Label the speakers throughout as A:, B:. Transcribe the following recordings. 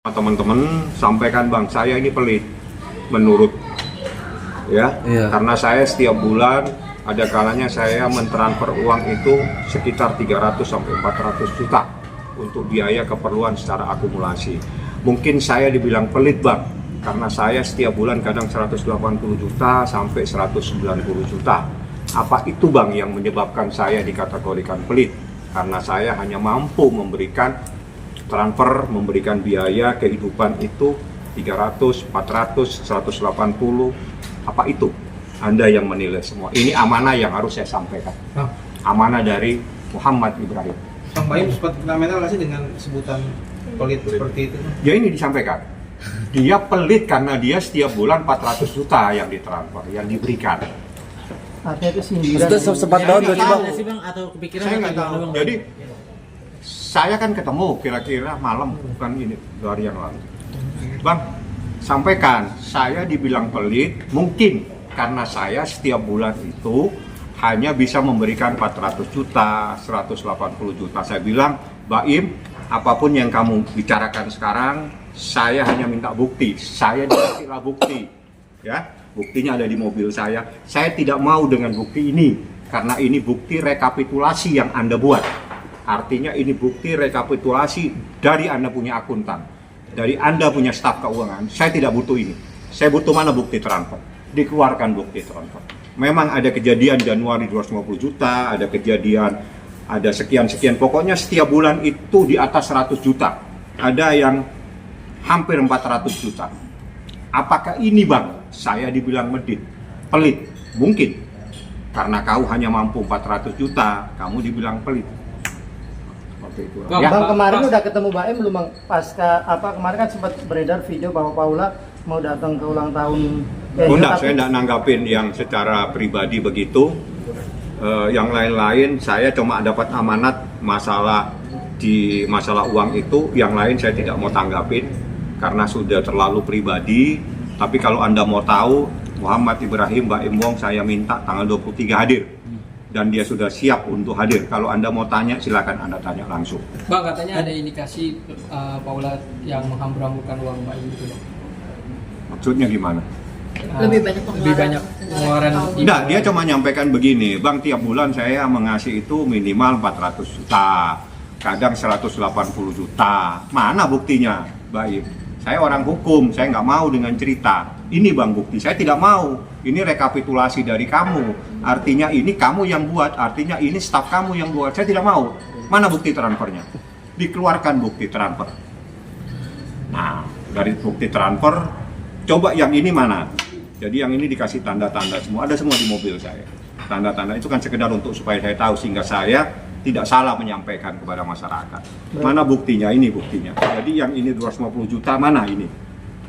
A: Teman-teman sampaikan bang, saya ini pelit menurut karena saya setiap bulan ada kalanya saya mentransfer uang itu sekitar 300 sampai 400 juta untuk biaya keperluan secara akumulasi. Mungkin saya dibilang pelit bang, karena saya setiap bulan kadang 180 juta sampai 190 juta. Apa itu bang yang menyebabkan saya dikategorikan pelit? Karena saya hanya mampu memberikan transfer, memberikan biaya kehidupan itu 300, 400, 180. Apa itu? Anda yang menilai semua. Ini amanah yang harus saya sampaikan. Amanah dari Muhammad Ibrahim.
B: Bang Baim sempat fenomenal nggak sih dengan sebutan pelit seperti itu?
A: Ya ini disampaikan. Dia pelit karena dia setiap bulan 400 juta yang ditransfer, yang diberikan.
C: Artinya itu sindiran.
D: Sudah sempat tahun
A: nggak
D: bang.
A: tahu.
E: Bang atau kepikiran
A: Saya nggak tahu. Jadi saya kan ketemu kira-kira malam, bukan ini, 2 hari yang lalu. Bang, sampaikan, saya dibilang pelit, mungkin karena saya setiap bulan itu hanya bisa memberikan 400 juta, 180 juta. Saya bilang, Baim, apapun yang kamu bicarakan sekarang, saya hanya minta bukti. Saya dikasihlah bukti. Ya, buktinya ada di mobil saya. Saya tidak mau dengan bukti ini, karena ini bukti rekapitulasi yang Anda buat. Artinya ini bukti rekapitulasi dari Anda punya akuntan, dari Anda punya staf keuangan. Saya tidak butuh ini. Saya butuh mana bukti transfer? Dikeluarkan bukti transfer. Memang ada kejadian Januari 250 juta, ada kejadian ada sekian-sekian. Pokoknya setiap bulan itu di atas 100 juta. Ada yang hampir 400 juta. Apakah ini bang? Saya dibilang medit, pelit. Mungkin. Karena kau hanya mampu 400 juta, kamu dibilang pelit.
C: Bang,
A: Ya.
C: bang kemarin udah ketemu Baim belum bang? Pasca kemarin kan sempat beredar video bahwa Paula mau datang ke ulang tahun.
A: Enggak, saya enggak nanggapin yang secara pribadi begitu. Yang lain-lain saya cuma dapat amanat masalah uang itu. Yang lain saya tidak mau tanggapin karena sudah terlalu pribadi. Tapi kalau Anda mau tahu, Muhammad Ibrahim Baim Wong saya minta tanggal 23 hadir. Dan dia sudah siap untuk hadir. Kalau Anda mau tanya, silakan Anda tanya langsung.
E: Bang, katanya ada indikasi Paula yang menghambur-hamburkan uang Baim itu.
A: Maksudnya gimana?
F: Lebih banyak
E: pengeluaran.
A: Enggak, dia cuma nyampaikan begini, Bang, tiap bulan saya mengasih itu minimal 400 juta, kadang 180 juta. Mana buktinya, Baim? Saya orang hukum, saya nggak mau dengan cerita. Ini bang bukti, saya tidak mau. Ini rekapitulasi dari kamu. Artinya ini kamu yang buat, artinya ini staf kamu yang buat. Saya tidak mau. Mana bukti transfernya? Dikeluarkan bukti transfer. Nah, dari bukti transfer, coba yang ini mana? Jadi yang ini dikasih tanda-tanda semua, ada semua di mobil saya. Tanda-tanda itu kan sekedar untuk supaya saya tahu, sehingga saya tidak salah menyampaikan kepada masyarakat. Mana buktinya? Ini buktinya. Jadi yang ini 250 juta, mana ini?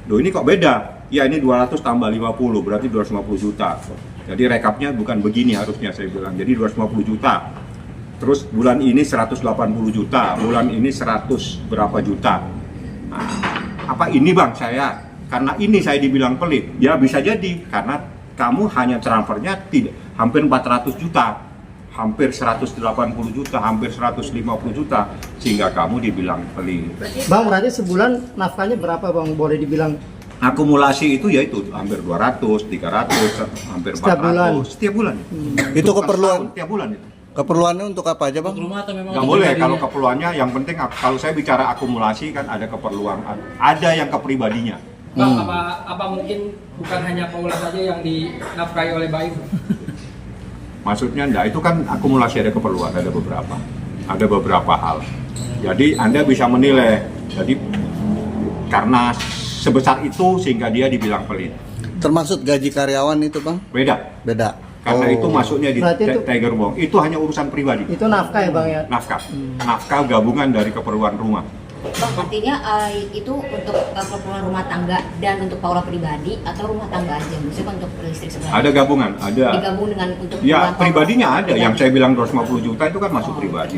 A: Loh ini kok beda? Ya ini 200 tambah 50, berarti 250 juta. Jadi rekapnya bukan begini harusnya saya bilang. Jadi 250 juta. Terus bulan ini 180 juta, bulan ini 100 berapa juta. Nah, apa ini bang saya? Karena ini saya dibilang pelit. Ya bisa jadi, karena kamu hanya transfernya tidak hampir 400 juta. Hampir 180 juta, hampir 150 juta, sehingga kamu dibilang pelit.
C: Bang, berarti sebulan nafkahnya berapa bang? Boleh dibilang?
A: Akumulasi itu yaitu hampir 200, 300, hampir 400
C: Setiap bulan?
A: Setiap bulan.
D: Itu keperluan.
A: Setiap bulan itu.
D: Keperluannya untuk apa aja bang?
E: Rumah atau memang
A: Nggak boleh, kalau keperluannya yang penting kalau saya bicara akumulasi kan ada keperluan, ada yang kepribadinya.
E: Bang, apa mungkin bukan hanya Paula saja yang dinafkahi oleh Baim?
A: Maksudnya enggak, itu kan akumulasi ada keperluan, ada beberapa hal. Jadi Anda bisa menilai, jadi karena sebesar itu sehingga dia dibilang pelit.
D: Termasuk gaji karyawan itu bang?
A: Beda.
D: Beda.
A: Karena itu masuknya di
C: Berarti itu-
A: Tiger Wong. Itu hanya urusan pribadi.
C: Itu nafkah ya bang ya?
A: Nafkah gabungan dari keperluan rumah.
F: Bang, artinya itu untuk keperluan rumah tangga dan untuk Paula pribadi atau rumah tangga aja? Maksudnya untuk listrik sebenarnya?
A: Ada gabungan, ada.
F: Digabung dengan untuk
A: Ya,
F: keperluan
A: pribadinya
F: Paula
A: ada.
F: pribadi.
A: Yang saya bilang 250 juta itu kan masuk pribadi.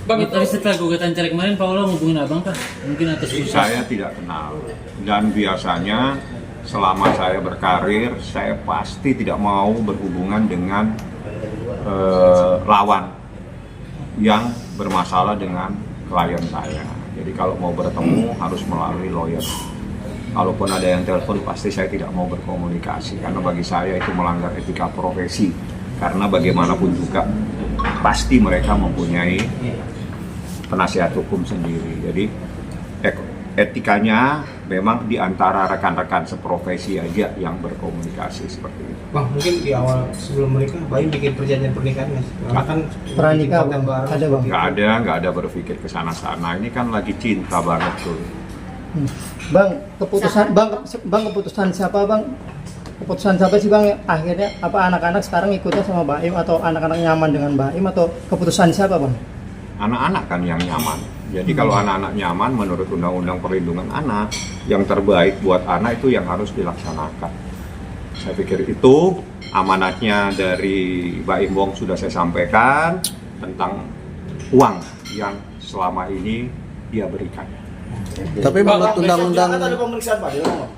E: Bang, tapi setelah gugatan cerai kemarin Paula ngubungin abang kah? Mungkin atas susah.
A: Saya tidak kenal. Dan biasanya selama saya berkarir, saya pasti tidak mau berhubungan dengan lawan yang bermasalah dengan klien saya. Jadi kalau mau bertemu harus melalui lawyer. Kalaupun ada yang telepon pasti saya tidak mau berkomunikasi karena bagi saya itu melanggar etika profesi. Karena bagaimanapun juga pasti mereka mempunyai penasihat hukum sendiri. Jadi etikanya memang di antara rekan-rekan seprofesi aja yang berkomunikasi seperti itu.
B: Bang, mungkin di awal sebelum menikah, Baim bikin perjanjian pernikahan nggak sih? Karena kan
C: Pranikah,
B: bikin konten bareng
C: ada, Bang.
B: seperti itu.
A: Nggak ada berpikir ke sana-sana. Ini kan lagi cinta banget tuh.
C: Bang, keputusan siapa Bang? Keputusan siapa sih Bang? Akhirnya apa anak-anak sekarang ikutnya sama Baim atau anak-anak nyaman dengan Baim atau keputusan siapa Bang?
A: Anak-anak kan yang nyaman. Jadi kalau anak-anak nyaman menurut Undang-Undang Perlindungan Anak, yang terbaik buat anak itu yang harus dilaksanakan. Saya pikir itu amanatnya dari Baim Wong sudah saya sampaikan tentang uang yang selama ini dia berikan.
D: Tapi menurut undang-undang
B: Kan ada pemeriksaan Pak, di rumah.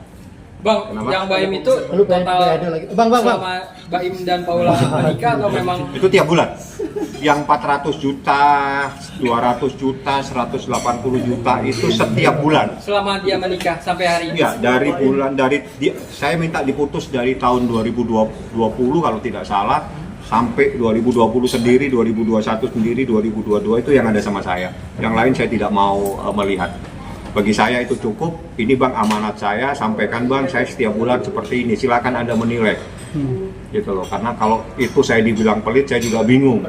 G: Bang,
A: Kenapa?
G: yang Baim itu
C: Lu pengen
G: total
C: ada lagi. Bang.
G: selama Baim dan Paula menikah atau memang
A: Itu tiap bulan. Yang 400 juta, 200 juta, 180 juta itu setiap bulan.
G: selama dia menikah sampai hari ini?
A: Ya, saya minta diputus dari tahun 2020 kalau tidak salah sampai 2020 sendiri, 2021 sendiri, 2022 itu yang ada sama saya. Yang lain saya tidak mau melihat. Bagi saya itu cukup. Ini Bang amanat saya, sampaikan Bang, saya setiap bulan seperti ini. Silakan Anda menilai. Gitu loh. Karena kalau itu saya dibilang pelit, saya juga bingung.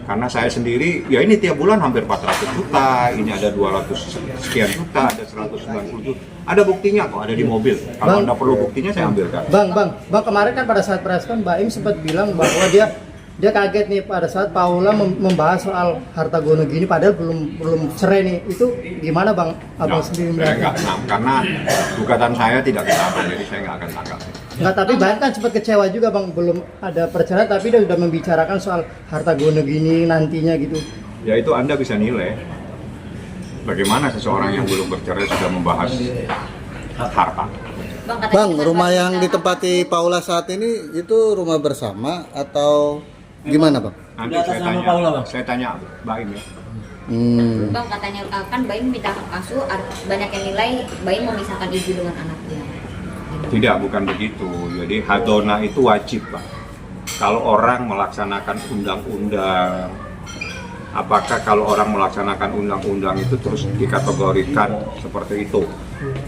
A: Karena saya sendiri, ya ini tiap bulan hampir 400 juta, ini ada 200 sekian juta, ada 190 juta. Ada buktinya kok, ada di mobil. Kalau
C: Bang.
A: Anda perlu buktinya, saya ambilkan.
C: Bang, kemarin kan pada saat preskon Baim sempat bilang bahwa dia kaget nih pada saat Paula membahas soal harta gono gini padahal belum cerai nih. Itu gimana Bang? Abang sendiri
A: saya
C: melihatnya?
A: nggak, karena gugatan saya tidak kenapa, jadi saya nggak akan tangkap.
C: Enggak, tapi Baim kan sempat kecewa juga Bang, belum ada perceraian tapi dia sudah membicarakan soal harta gono gini nantinya gitu.
A: Ya itu Anda bisa nilai bagaimana seseorang yang belum bercerai sudah membahas harta.
F: Katanya
D: Bang,
F: dengan
D: rumah
F: Baim
D: yang
F: kita-
D: ditempati Paula saat ini itu rumah bersama atau gimana Bang?
A: Nanti
E: Di atas nama Paula, Bang?
A: saya tanya Baim ya.
F: Bang, katanya kan Baim minta asuh, banyak yang nilai Baim memisahkan ibu dengan anaknya.
A: Tidak, bukan begitu. Jadi hadona itu wajib, Pak. Kalau orang melaksanakan undang-undang, apakah kalau orang melaksanakan undang-undang itu terus dikategorikan seperti itu?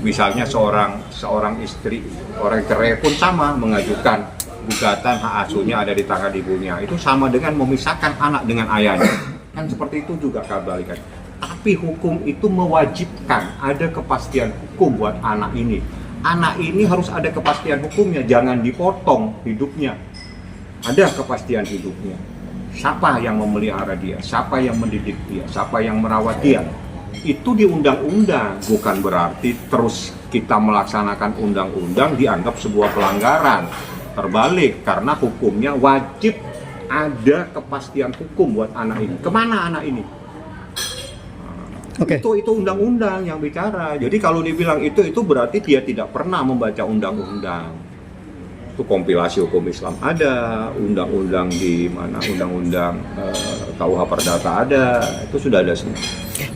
A: Misalnya seorang istri, orang cerai pun sama mengajukan gugatan hak asuhnya ada di tangan ibunya. Itu sama dengan memisahkan anak dengan ayahnya. Kan seperti itu juga kebalikan. Tapi hukum itu mewajibkan ada kepastian hukum buat anak ini. Anak ini harus ada kepastian hukumnya, jangan dipotong hidupnya. Ada kepastian hidupnya. Siapa yang memelihara dia, siapa yang mendidik dia, siapa yang merawat dia. Itu di undang-undang, bukan berarti terus kita melaksanakan undang-undang dianggap sebuah pelanggaran. Terbalik, karena hukumnya wajib ada kepastian hukum buat anak ini. Kemana anak ini?
C: Oke.
A: Itu undang-undang yang bicara. Jadi kalau dibilang itu berarti dia tidak pernah membaca undang-undang. Itu kompilasi hukum Islam ada, undang-undang di mana, undang-undang KUH Perdata ada, itu sudah ada semua.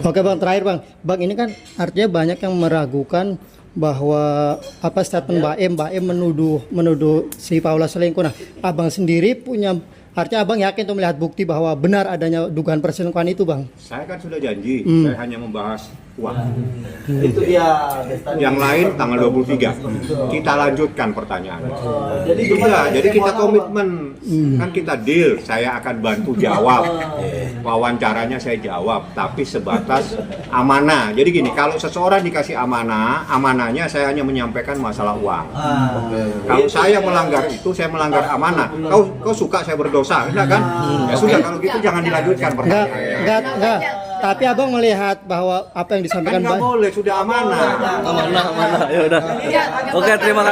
C: Oke Bang, terakhir Bang ini kan artinya banyak yang meragukan bahwa apa statement Baim menuduh si Paula selingkuh. Nah, Abang sendiri punya artinya Abang yakin untuk melihat bukti bahwa benar adanya dugaan perselingkuhan itu Bang?
A: Saya kan sudah janji, saya hanya membahas uang.
B: Itu dia.
A: Yang lain tanggal 23. Kita lanjutkan pertanyaan.
B: Jadi
A: Jadi kita komitmen, kan kita deal. Saya akan bantu jawab. Wawancaranya saya jawab, tapi sebatas amanah. Jadi gini, kalau seseorang dikasih amanah, amanahnya saya hanya menyampaikan masalah uang. Kalau saya melanggar itu, saya melanggar amanah. Kau suka saya berdosa, enggak kan? Ya sudah, kalau gitu jangan dilanjutkan pertanyaannya.
C: Enggak. Tapi Abang melihat bahwa apa yang
A: Kan
C: disampaikan
A: nggak boleh, sudah amanah.
D: Amanah, ya udah. Oke, terima kasih.